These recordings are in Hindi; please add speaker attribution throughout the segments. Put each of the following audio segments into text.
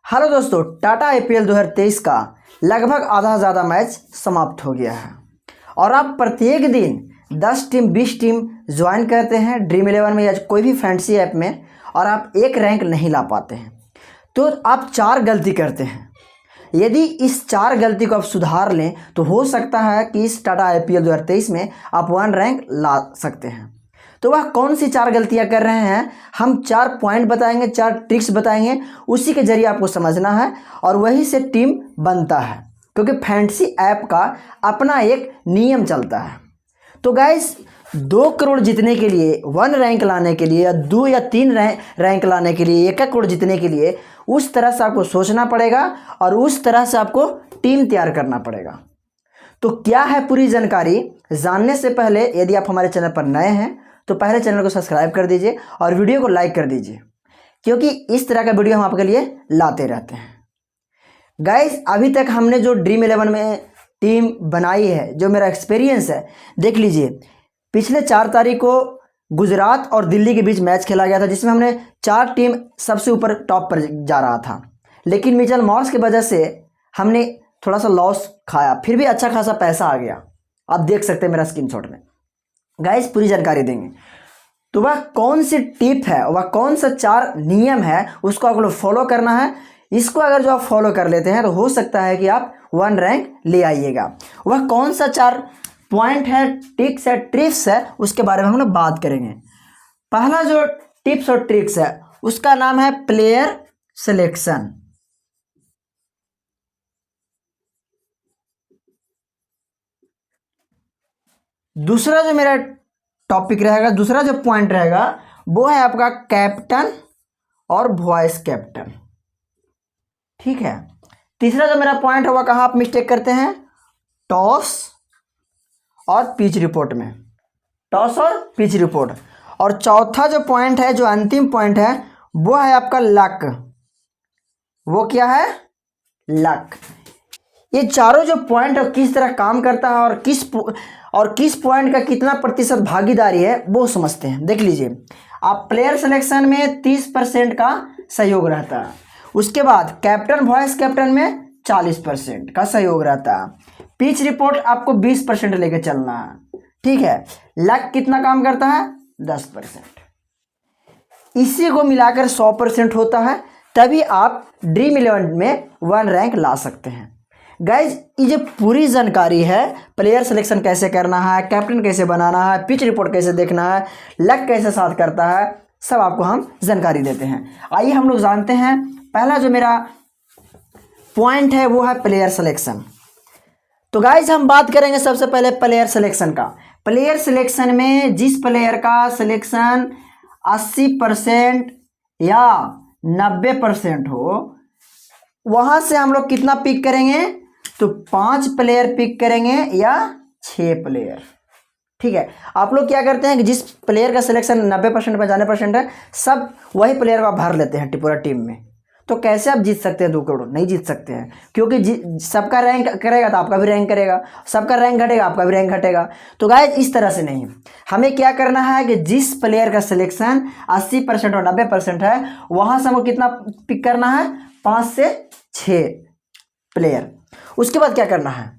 Speaker 1: हेलो दोस्तों, टाटा आईपीएल 2023 का लगभग आधा ज़्यादा मैच समाप्त हो गया है और आप प्रत्येक दिन 10 टीम 20 टीम ज्वाइन करते हैं ड्रीम 11 में या कोई भी फैंटेसी ऐप में और आप एक रैंक नहीं ला पाते हैं तो आप 4 गलती करते हैं। यदि इस 4 गलती को आप सुधार लें तो हो सकता है कि इस टाटा आईपीएल 2023 में आप 1 रैंक ला सकते हैं। तो वह कौन सी 4 गलतियां कर रहे हैं, हम 4 पॉइंट बताएंगे, 4 ट्रिक्स बताएंगे, उसी के जरिए आपको समझना है और वही से टीम बनता है, क्योंकि फैंटेसी ऐप का अपना एक नियम चलता है। तो गाइस 2 करोड़ जीतने के लिए, 1 रैंक लाने के लिए या 2 या 3 रैंक लाने के लिए, 1 करोड़ जीतने के लिए उस तरह से आपको सोचना पड़ेगा और उस तरह से आपको टीम तैयार करना पड़ेगा। तो क्या है पूरी जानकारी जानने से पहले यदि आप हमारे चैनल पर नए हैं तो पहले चैनल को सब्सक्राइब कर दीजिए और वीडियो को लाइक कर दीजिए, क्योंकि इस तरह का वीडियो हम आपके लिए लाते रहते हैं। गाइस अभी तक हमने जो ड्रीम 11 में टीम बनाई है, जो मेरा एक्सपीरियंस है, देख लीजिए। पिछले 4 तारीख को गुजरात और दिल्ली के बीच मैच खेला गया था, जिसमें हमने 4 टीम सबसे ऊपर टॉप पर जा रहा था, लेकिन मिचेल मार्श की वजह से हमने थोड़ा सा लॉस खाया, फिर भी अच्छा खासा पैसा आ गया। आप देख सकते हैं मेरा स्क्रीनशॉट में। गाइस पूरी जानकारी देंगे तो वह कौन सी टिप है, वह कौन सा 4 नियम है, उसको आप लोग फॉलो करना है। इसको अगर जो आप फॉलो कर लेते हैं तो हो सकता है कि आप 1 रैंक ले आइएगा। वह कौन सा 4 पॉइंट है, टिप्स है, ट्रिक्स है, उसके बारे में हम लोग बात करेंगे। पहला जो टिप्स और ट्रिक्स है उसका नाम है प्लेयर सिलेक्शन। दूसरा जो मेरा टॉपिक रहेगा, दूसरा जो पॉइंट रहेगा वो है आपका कैप्टन और वॉइस कैप्टन, ठीक है। तीसरा जो मेरा पॉइंट होगा, कहाँ आप मिस्टेक करते हैं, टॉस और पिच रिपोर्ट में, टॉस और पिच रिपोर्ट। और चौथा जो पॉइंट है, जो अंतिम पॉइंट है, वो है आपका लक। वो क्या है, लक। ये चारों जो पॉइंट है किस तरह काम करता है और किस पॉइंट का कितना प्रतिशत भागीदारी है वो समझते हैं। देख लीजिए, आप प्लेयर सिलेक्शन में 30% का सहयोग रहता है, उसके बाद कैप्टन वॉइस कैप्टन में 40% का सहयोग रहता है, पिच रिपोर्ट आपको 20% लेके चलना है, ठीक है। लक कितना काम करता है, 10%। इसी को मिलाकर 100% होता है, तभी आप ड्रीम 11 में 1 रैंक ला सकते हैं। गाइज ये जो पूरी जानकारी है, प्लेयर सिलेक्शन कैसे करना है, कैप्टन कैसे बनाना है, पिच रिपोर्ट कैसे देखना है, लक कैसे साथ करता है, सब आपको हम जानकारी देते हैं। आइए हम लोग जानते हैं। पहला जो मेरा पॉइंट है वो है प्लेयर सिलेक्शन। तो गाइज हम बात करेंगे सबसे पहले प्लेयर सिलेक्शन का। प्लेयर सिलेक्शन में जिस प्लेयर का सिलेक्शन 80% या 90% हो, वहां से हम लोग कितना पिक करेंगे, तो 5 प्लेयर पिक करेंगे या 6 प्लेयर, ठीक है। आप लोग क्या करते हैं कि जिस प्लेयर का सिलेक्शन 90% 95% है, सब वही प्लेयर को आप भर लेते हैं पूरा टीम में। तो कैसे आप जीत सकते हैं 2 करोड़? नहीं जीत सकते हैं, क्योंकि सबका रैंक करेगा तो आपका भी रैंक करेगा, सबका रैंक घटेगा आपका भी रैंक घटेगा। तो गाइस इस तरह से नहीं, हमें क्या करना है कि जिस प्लेयर का सिलेक्शन 80% और 90% है, वहां से हमको कितना पिक करना है, 5 से 6 प्लेयर। उसके बाद क्या करना है,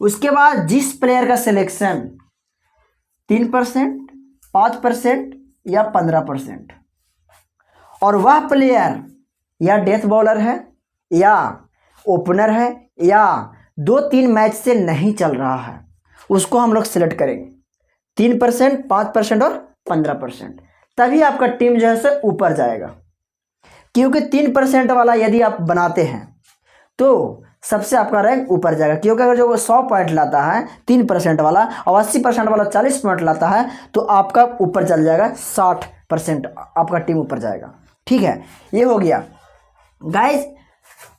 Speaker 1: उसके बाद जिस प्लेयर का सिलेक्शन 3%, 5% या 15% और वह प्लेयर या डेथ बॉलर है या ओपनर है या 2-3 मैच से नहीं चल रहा है, उसको हम लोग सिलेक्ट करेंगे। 3%, 5% और 15%, तभी आपका टीम जो है से ऊपर जाएगा। क्योंकि 3% वाला यदि आप बनाते हैं तो सबसे आपका रैंक ऊपर जाएगा, क्योंकि अगर जो 100 पॉइंट लाता है 3% वाला और 80% वाला 40 पॉइंट लाता है तो आपका ऊपर चल जाएगा, 60% आपका टीम ऊपर जाएगा, ठीक है। ये हो गया। गाइस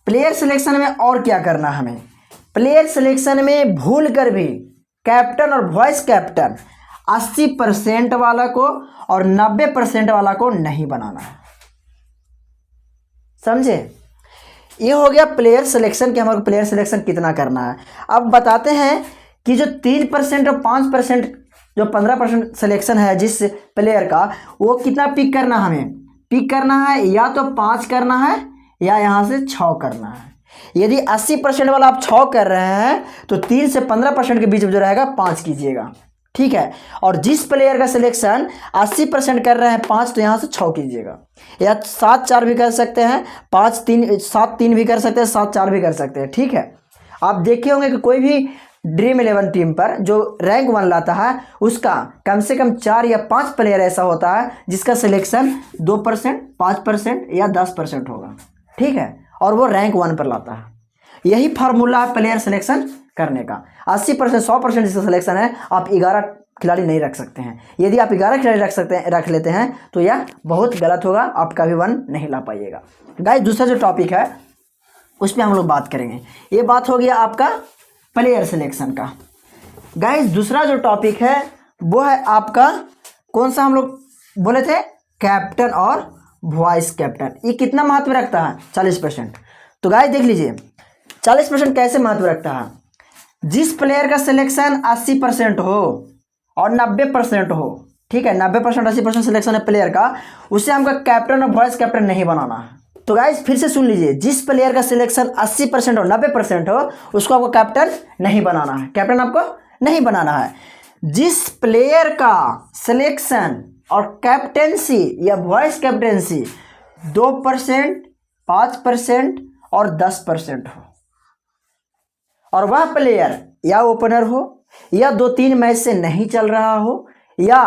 Speaker 1: प्लेयर सिलेक्शन में और क्या करना, हमें प्लेयर सिलेक्शन में भूल कर भी कैप्टन और वॉइस कैप्टन 80% वाला को और 90% वाला को नहीं बनाना है, समझे। ये हो गया प्लेयर सिलेक्शन कि हमारे प्लेयर सिलेक्शन कितना करना है। अब बताते हैं कि जो 3% और 5%, जो 15% सिलेक्शन है जिस प्लेयर का, वो कितना पिक करना, हमें पिक करना है या तो 5 करना है या यहाँ से 6 करना है। यदि 80% वाला आप 6 कर रहे हैं तो 3 से 15% के बीच में जो रहेगा 5 कीजिएगा, ठीक है। और जिस प्लेयर का सिलेक्शन 80% कर रहे हैं 5, तो यहाँ से 6 कीजिएगा। या 7-4 भी कर सकते हैं, 5-3 7-3 भी कर सकते हैं, 7-4 भी कर सकते हैं, ठीक है। आप देखे होंगे कि कोई भी ड्रीम 11 टीम पर जो रैंक 1 लाता है उसका कम से कम 4 या 5 प्लेयर ऐसा होता है जिसका सिलेक्शन 2%, 5% या 10% होगा, ठीक है, और वो रैंक 1 पर लाता है। यही फार्मूला है प्लेयर सिलेक्शन करने का। 80%, 100% जिसका सिलेक्शन है, आप 11 खिलाड़ी नहीं रख सकते हैं। यदि आप 11 खिलाड़ी रख लेते हैं तो यह बहुत गलत होगा, आप कभी 1 नहीं ला पाइएगा। गाइस दूसरा जो टॉपिक है उस पर हम लोग बात करेंगे। ये बात हो गया आपका प्लेयर सिलेक्शन का। गाइस दूसरा जो टॉपिक है वो है आपका कौन सा, हम लोग बोले थे कैप्टन और वॉइस कैप्टन। ये कितना महत्व रखता है? 40%। तो गाइस देख लीजिए 40% कैसे महत्व रखता है। जिस प्लेयर का सिलेक्शन 80% हो और 90% हो, ठीक है, 90% 80% सिलेक्शन है प्लेयर का, उसे हमको कैप्टन और वॉइस कैप्टन नहीं बनाना है। तो गाइस फिर से सुन लीजिए, जिस प्लेयर का सिलेक्शन 80% और 90% हो उसको आपको कैप्टन नहीं बनाना है, कैप्टन आपको नहीं बनाना है। जिस प्लेयर का सिलेक्शन और कैप्टेंसी या वॉइस कैप्टेंसी 2%, 5% और 10% हो, और वह प्लेयर या ओपनर हो या 2-3 मैच से नहीं चल रहा हो या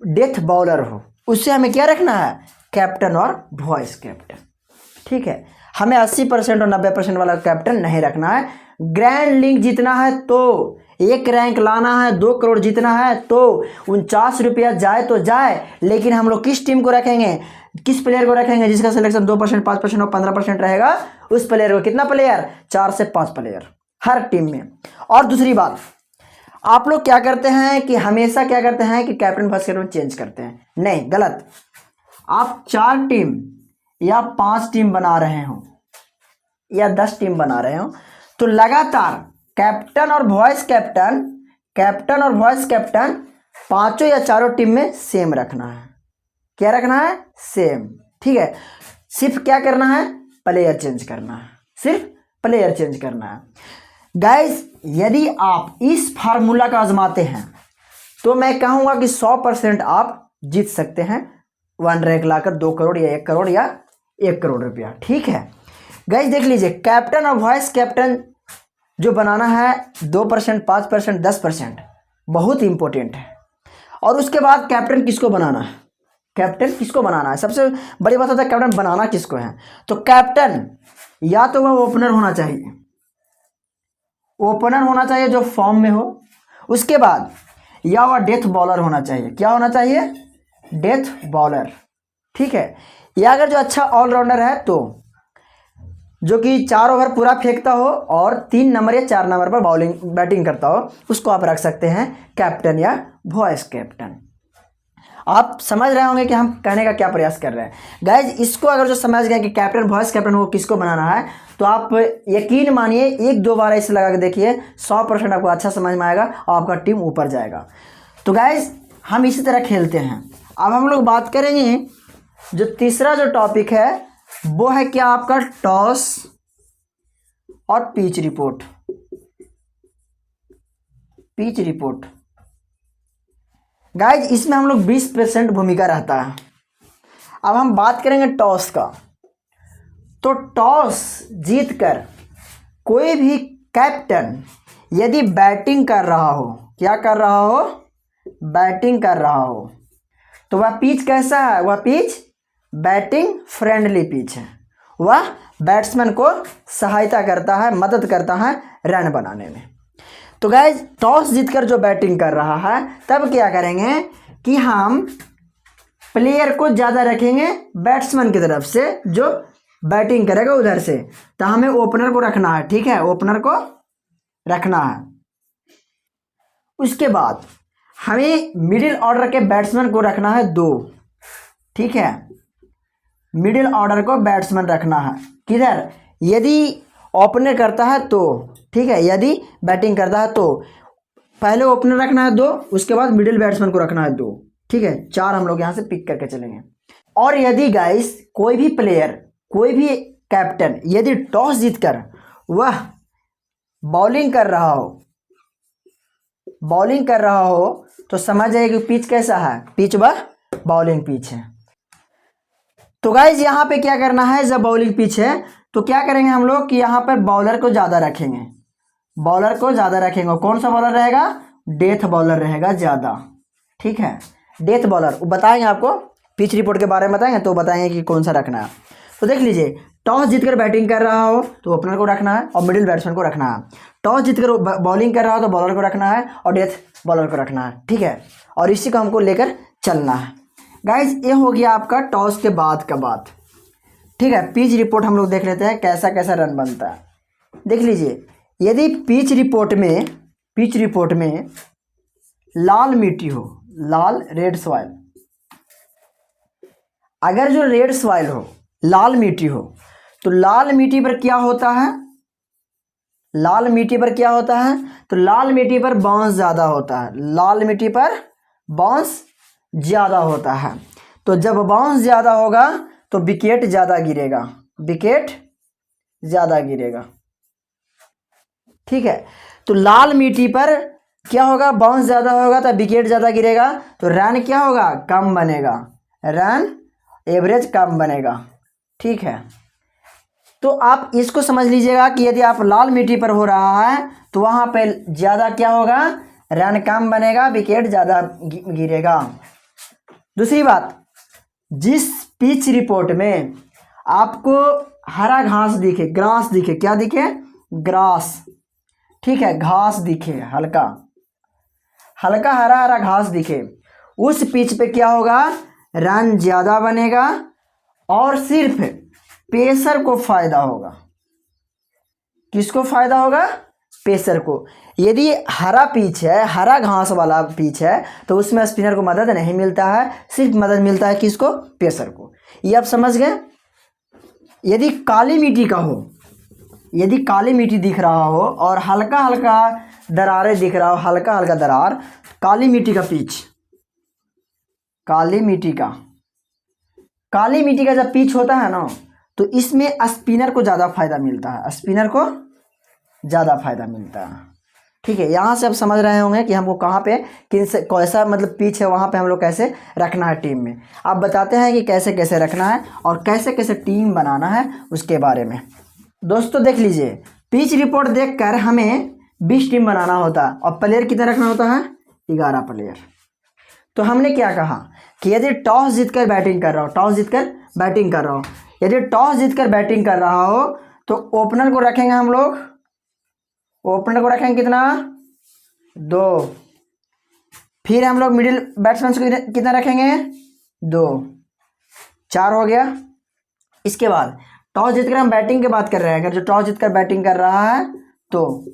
Speaker 1: डेथ बॉलर हो, उससे हमें क्या रखना है? कैप्टन और वॉइस कैप्टन, ठीक है। हमें 80% और 90% वाला कैप्टन नहीं रखना है। ग्रैंड लीग जीतना है तो 1 रैंक लाना है, 2 करोड़ जीतना है तो 49 रुपया जाए तो जाए, लेकिन हम लोग किस टीम को रखेंगे, किस प्लेयर को रखेंगे जिसका सिलेक्शन 2%, 5% और 15% रहेगा, उस प्लेयर को। कितना प्लेयर? 4 से 5 प्लेयर हर टीम में। और दूसरी बात, आप लोग क्या करते हैं कि हमेशा क्या करते हैं कि कैप्टन वॉइस कैप्टन चेंज करते हैं। नहीं, गलत। आप 4 टीम या 5 टीम बना रहे हो या 10 टीम बना रहे हो तो लगातार कैप्टन और वॉइस कैप्टन, कैप्टन और वॉइस कैप्टन पांचों या चारों टीम में सेम रखना है। क्या रखना है? सेम, ठीक है। सिर्फ क्या करना है? प्लेयर चेंज करना है, सिर्फ प्लेयर चेंज करना है। गाइस यदि आप इस फार्मूला का आजमाते हैं तो मैं कहूंगा कि 100% आप जीत सकते हैं 1 रैंक लाकर 2 करोड़ या 1 करोड़ या 1 करोड़ रुपया, ठीक है। गाइस देख लीजिए, कैप्टन और वॉइस कैप्टन जो बनाना है 2%, 5%, 10% बहुत इंपॉर्टेंट है। और उसके बाद कैप्टन किसको बनाना है? कैप्टन किसको बनाना है? सबसे बड़ी बात होता है कैप्टन बनाना किसको है। तो कैप्टन या तो वह ओपनर होना चाहिए, ओपनर होना चाहिए जो फॉर्म में हो। उसके बाद या वह डेथ बॉलर होना चाहिए। क्या होना चाहिए? डेथ बॉलर, ठीक है। या अगर जो अच्छा ऑलराउंडर है तो जो कि 4 ओवर पूरा फेंकता हो और 3 नंबर या 4 नंबर पर बॉलिंग बैटिंग करता हो, उसको आप रख सकते हैं कैप्टन या वॉइस कैप्टन। आप समझ रहे होंगे कि हम कहने का क्या प्रयास कर रहे हैं। गाइज इसको अगर जो समझ गए कि कैप्टन वॉइस कैप्टन वो किसको बनाना है, तो आप यकीन मानिए 1-2 बार ऐसे लगा के देखिए, 100% आपको अच्छा समझ में आएगा और आपका टीम ऊपर जाएगा। तो गाइज हम इसी तरह खेलते हैं। अब हम लोग बात करेंगे जो तीसरा जो टॉपिक है वो है क्या आपका टॉस और pitch report. Pitch report guys इसमें हम लोग 20% भूमिका रहता है। अब हम बात करेंगे टॉस का। तो टॉस जीतकर कोई भी कैप्टन यदि बैटिंग कर रहा हो, क्या कर रहा हो? बैटिंग कर रहा हो, तो वह पिच कैसा है? वह पिच बैटिंग फ्रेंडली पिच है। वह बैट्समैन को सहायता करता है, मदद करता है रन बनाने में। तो गाइज टॉस जीतकर जो बैटिंग कर रहा है तब क्या करेंगे कि हम प्लेयर को ज़्यादा रखेंगे बैट्समैन की तरफ से जो बैटिंग करेगा उधर से। तो हमें ओपनर को रखना है, ठीक है, ओपनर को रखना है। उसके बाद हमें मिडिल ऑर्डर के बैट्समैन को रखना है 2, ठीक है। मिडिल ऑर्डर को बैट्समैन रखना है किधर? यदि ओपनर करता है तो, ठीक है, यदि बैटिंग करता है तो पहले ओपनर रखना है 2, उसके बाद मिडिल बैट्समैन को रखना है 2, ठीक है। 4 हम लोग यहाँ से पिक करके चलेंगे। और यदि गाइस कोई भी प्लेयर कोई भी कैप्टन यदि टॉस जीतकर वह बॉलिंग कर रहा हो तो समझ जाइए कि पिच कैसा है, पिच वह बॉलिंग पिच है। तो गाइज यहाँ पे क्या करना है, जब बॉलिंग पिच है तो क्या करेंगे हम लोग कि यहाँ पर बॉलर को ज़्यादा रखेंगे, कौन सा बॉलर रहेगा, डेथ बॉलर रहेगा ज़्यादा, ठीक है। डेथ बॉलर बताएंगे आपको, पिच रिपोर्ट के बारे में बताएंगे तो बताएंगे कि कौन सा रखना है। तो देख लीजिए, टॉस जीतकर बैटिंग कर रहा हो तो ओपनर को रखना है और मिडिल बैट्समैन को रखना है। टॉस जीतकर बॉलिंग कर रहा हो तो बॉलर को रखना है और डेथ बॉलर को रखना है, ठीक है। और इसी को हमको लेकर चलना है। गाइज ये हो गया आपका टॉस के बाद का बात, ठीक है। पिच रिपोर्ट हम लोग देख लेते हैं कैसा कैसा रन बनता है। देख लीजिए, यदि पिच रिपोर्ट में लाल मिट्टी हो, लाल रेड सॉइल, अगर जो रेड सॉइल हो, लाल मिट्टी हो, तो लाल मिट्टी पर क्या होता है, तो लाल मिट्टी पर बाउंस ज़्यादा होता है, तो जब बाउंस ज़्यादा होगा तो विकेट ज़्यादा गिरेगा, ठीक है। तो लाल मिट्टी पर क्या होगा, बाउंस ज़्यादा होगा तो विकेट ज़्यादा गिरेगा, तो रन क्या होगा, कम बनेगा, रन एवरेज कम बनेगा, ठीक है। तो आप इसको समझ लीजिएगा कि यदि आप लाल मिट्टी पर हो रहा है तो वहाँ पे ज़्यादा क्या होगा, रन कम बनेगा, विकेट ज़्यादा गिरेगा। दूसरी बात, जिस पिच रिपोर्ट में आपको हरा घास दिखे, ग्रास दिखे, क्या दिखे, ग्रास, ठीक है, घास दिखे, हल्का हरा घास दिखे, उस पिच पे क्या होगा, रन ज़्यादा बनेगा और सिर्फ पेसर को फायदा होगा। किसको फायदा होगा, पेसर को। यदि हरा पिच है, हरा घास वाला पिच है, तो उसमें स्पिनर को मदद नहीं मिलता है, सिर्फ मदद मिलता है किसको, पेसर को। ये आप समझ गए। यदि काली मिट्टी का हो, यदि काली मिट्टी दिख रहा हो और हल्का हल्का दरारें दिख रहा हो, हल्का हल्का दरार, काली मिट्टी का पिच, काली मिट्टी का जब पिच होता है ना, तो इसमें स्पिनर को ज़्यादा फायदा मिलता है, ठीक है। यहाँ से आप समझ रहे होंगे कि हमको कहाँ पे कैसा मतलब पिच है, वहाँ पे हम लोग कैसे रखना है टीम में। आप बताते हैं कि कैसे कैसे रखना है और कैसे कैसे टीम बनाना है उसके बारे में। दोस्तों देख लीजिए, पिच रिपोर्ट देखकर हमें 20 टीम बनाना होता है और प्लेयर कितना रखना होता है, 11 प्लेयर। तो हमने क्या कहा कि यदि टॉस जीतकर बैटिंग कर रहा हो, यदि टॉस जीतकर बैटिंग कर रहा हो तो ओपनर को रखेंगे हम लोग, कितना, 2। फिर हम लोग मिडिल बैट्समैन को कितना रखेंगे, 2, 4 हो गया। इसके बाद टॉस जीतकर हम बैटिंग की बात कर रहे हैं, अगर जो टॉस जीतकर बैटिंग कर रहा है तो,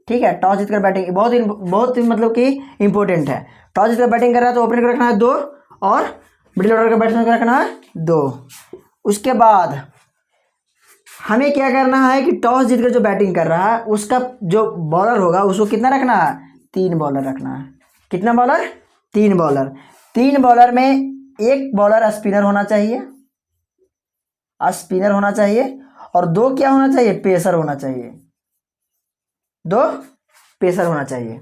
Speaker 1: ठीक है, टॉस जीतकर बैटिंग बहुत मतलब कि इंपॉर्टेंट है। टॉस जीतकर बैटिंग कर रहा है तो ओपनर को रखना है 2 और मिडिल ऑर्डर के बैट्समैन को रखना है 2। उसके बाद हमें क्या करना है कि टॉस जीतकर जो बैटिंग कर रहा है उसका जो बॉलर होगा उसको कितना रखना है, 3 बॉलर रखना है। कितना बॉलर, 3 बॉलर। 3 बॉलर में एक बॉलर स्पिनर होना चाहिए, और 2 क्या होना चाहिए, पेसर होना चाहिए, 2 पेसर होना चाहिए,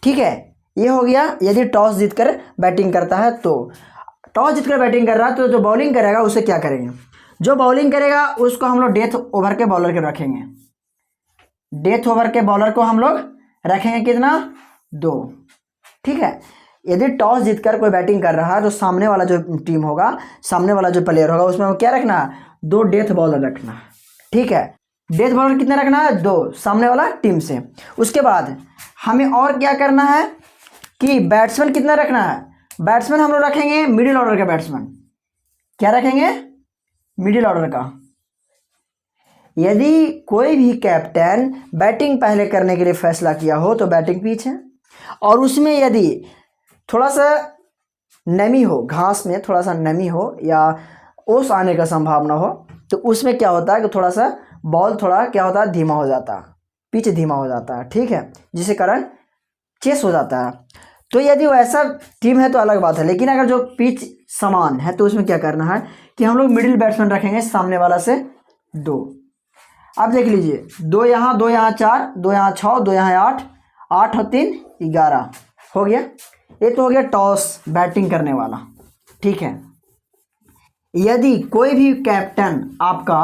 Speaker 1: ठीक है। ये हो गया यदि टॉस जीतकर बैटिंग करता है तो। टॉस जीतकर बैटिंग कर रहा है तो जो बॉलिंग करेगा उसे क्या करेंगे, जो बॉलिंग करेगा उसको हम लोग डेथ ओवर के बॉलर के रखेंगे, डेथ ओवर के बॉलर को हम लोग रखेंगे कितना, 2, ठीक है। यदि टॉस जीतकर कोई बैटिंग कर रहा है तो सामने वाला जो टीम होगा, सामने वाला जो प्लेयर होगा उसमें क्या रखना है, 2 डेथ बॉलर रखना है, ठीक है। डेथ बॉलर कितना रखना है, 2 सामने वाला टीम से। उसके बाद हमें और क्या करना है कि बैट्समैन कितना रखना है, बैट्समैन हम लोग रखेंगे मिडिल ऑर्डर का बैट्समैन, क्या रखेंगे, मिडिल ऑर्डर का। यदि कोई भी कैप्टन बैटिंग पहले करने के लिए फैसला किया हो तो बैटिंग पिच है, और उसमें यदि थोड़ा सा नमी हो, घास में थोड़ा सा नमी हो या ओस आने का संभावना हो तो उसमें क्या होता है कि थोड़ा सा बॉल थोड़ा क्या होता है, धीमा हो जाता है, पिच धीमा हो जाता है, ठीक है, जिसके कारण चेस हो जाता है। तो यदि वैसा टीम है तो अलग बात है, लेकिन अगर जो पिच समान है तो उसमें क्या करना है कि हम लोग मिडिल बैट्समैन रखेंगे सामने वाला से 2। अब देख लीजिए 2 यहाँ 4, 2 यहाँ 6, 2 यहाँ 8, 8 और 3 11 हो गया। ये तो हो गया टॉस बैटिंग करने वाला, ठीक है। यदि कोई भी कैप्टन आपका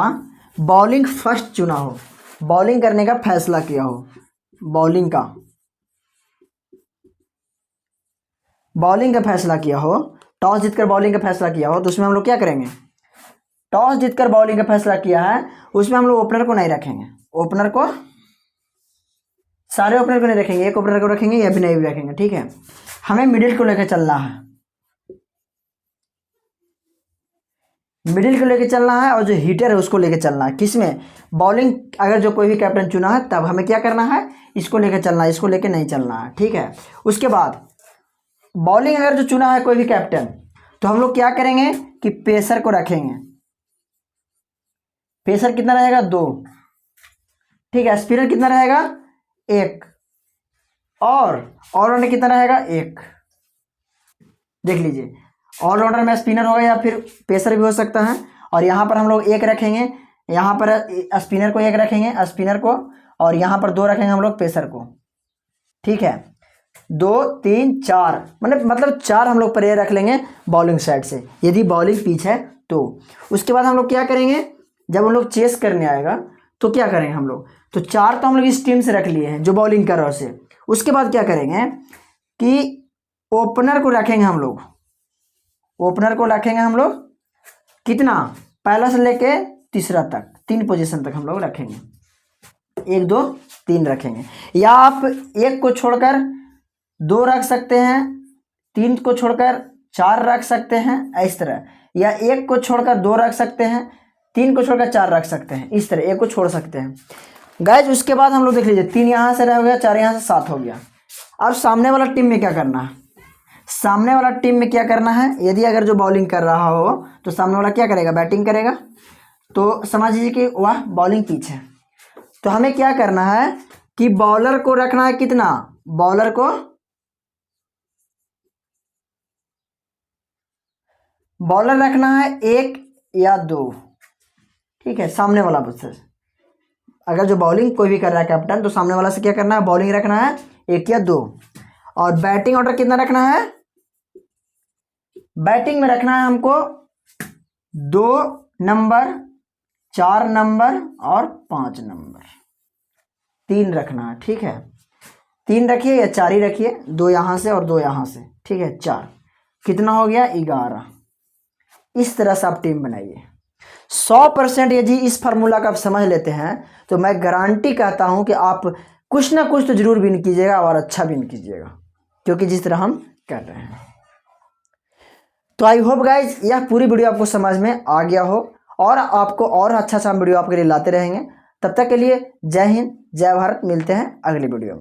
Speaker 1: बॉलिंग फर्स्ट चुना हो, बॉलिंग करने का फैसला किया हो, बॉलिंग का फैसला किया हो, टॉस जीतकर बॉलिंग का फैसला किया हो, तो उसमें हम लोग क्या करेंगे, टॉस जीतकर बॉलिंग का फैसला किया है उसमें हम लोग ओपनर को नहीं रखेंगे, ओपनर को सारे ओपनर को नहीं रखेंगे, एक ओपनर को रखेंगे या भी नहीं भी रखेंगे, ठीक है। हमें मिडिल को लेकर चलना है, मिडिल को लेकर चलना है और जो हिटर है उसको लेकर चलना है। किसमें, बॉलिंग अगर जो कोई भी कैप्टन चुना है तब हमें क्या करना है, इसको लेकर चलना है, इसको लेकर नहीं चलना है, ठीक है। उसके बाद बॉलिंग अगर जो चुना है कोई भी कैप्टन तो हम लोग क्या करेंगे कि पेसर को रखेंगे, पेसर कितना रहेगा 2, ठीक है। स्पिनर कितना रहेगा 1 और ऑलराउंडर कितना रहेगा 1। देख लीजिए ऑलराउंडर में स्पिनर होगा या फिर पेसर भी हो सकता है। और यहाँ पर हम लोग 1 रखेंगे, यहाँ पर स्पिनर को 1 रखेंगे, स्पिनर को, और यहाँ पर 2 रखेंगे हम लोग पेसर को, ठीक है। 2 3 4 मतलब 4 हम लोग पर ये रख लेंगे बॉलिंग साइड से, यदि बॉलिंग पिच है तो। उसके बाद हम लोग क्या करेंगे, जब हम लोग चेस करने आएगा तो क्या करेंगे हम लोग, तो 4 तो हम लोग इस टीम से रख लिए हैं जो बॉलिंग कर रहा है उसे। उसके बाद क्या करेंगे कि ओपनर को रखेंगे हम लोग, ओपनर को रखेंगे हम लोग कितना, पहला से लेके तीसरा तक, 3 पोजीशन तक हम लोग रखेंगे, 1 2 3 रखेंगे। या आप 1 को छोड़कर 2 रख सकते हैं, 3 को छोड़कर 4 रख सकते हैं इस तरह, या 1 को छोड़कर 2 रख सकते हैं, 3 को छोड़कर 4 रख सकते हैं, इस तरह 1 को छोड़ सकते हैं गाइज। उसके बाद हम लोग देख लीजिए 3 यहाँ से रह गया, 4 यहाँ से 7 हो गया। अब सामने वाला टीम में क्या करना है, सामने वाला टीम में क्या करना है, यदि अगर जो बॉलिंग कर रहा हो तो सामने वाला क्या करेगा, बैटिंग करेगा। तो समझ लीजिए कि वह बॉलिंग पिच है, तो हमें क्या करना है कि बॉलर को रखना है कितना, बॉलर को रखना है 1 या 2, ठीक है। सामने वाला बस अगर जो बॉलिंग कोई भी कर रहा है कैप्टन तो सामने वाला से क्या करना है, बॉलिंग रखना है 1 या 2। और बैटिंग ऑर्डर कितना रखना है, बैटिंग में रखना है हमको 2 नंबर, 4 नंबर और 5 नंबर, 3 रखना है, ठीक है। 3 रखिए या 4 ही रखिए, 2 यहाँ से और 2 यहाँ से, ठीक है। 4 कितना हो गया 11। इस तरह से आप टीम बनाइए। 100% यदि इस फार्मूला का आप समझ लेते हैं तो मैं गारंटी कहता हूं कि आप कुछ ना कुछ तो जरूर विन कीजिएगा और अच्छा विन कीजिएगा, क्योंकि जिस तरह हम कर रहे हैं। तो आई होप गाइज यह पूरी वीडियो आपको समझ में आ गया हो और आपको और अच्छा वीडियो आपके लिए लाते रहेंगे। तब तक के लिए जय हिंद, जय भारत। मिलते हैं अगली वीडियो में।